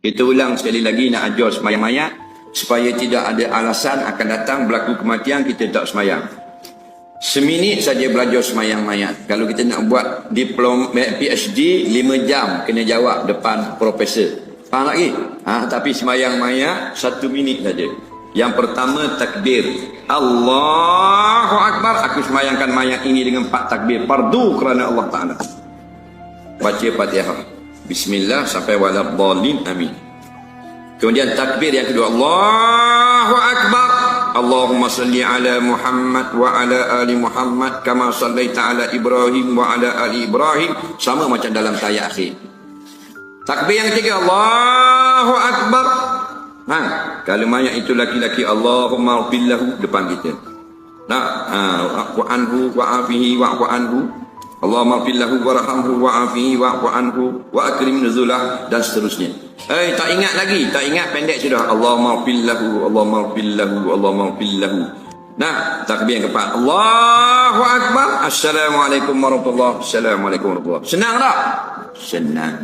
Kita ulang sekali lagi nak ajar semayang mayat supaya tidak ada alasan akan datang berlaku kematian kita tak semayang. Seminit saja belajar semayang mayat. Kalau kita nak buat diploma PhD 5 jam kena jawab depan profesor. Faham lagi? Tapi semayang mayat 1 minit saja. Yang pertama takbir. Allahu Akbar. Aku semayangkan mayat ini dengan 4 takbir. Fardu kerana Allah Ta'ala. Baca Fatihah. Bismillah sampai waladhdallin. Amin. Kemudian takbir yang kedua. Allahu Akbar. Allahumma salli ala Muhammad wa ala ali Muhammad kama sallaita ala Ibrahim wa ala ali Ibrahim. Sama macam dalam tayat akhir. Takbir yang ketiga. Allahu Akbar. Kalau mayat itu laki-laki, Allahumma billahu depan kita. Wa'fu anhu wa'afihi wa'fu anhu. Allahumma billahu warhamhu wa'afihi wa'fu anhu wa akrim nuzulah, dan seterusnya. Tak ingat lagi, tak ingat, pendek sudah. Allahumma billahu, Allahumma billahu, Allahumma billahu. Takbir yang keempat. Allahu Akbar. Assalamualaikum warahmatullahi wabarakatuh. Assalamualaikum warahmatullahi wabarakatuh. Senang tak? Senang.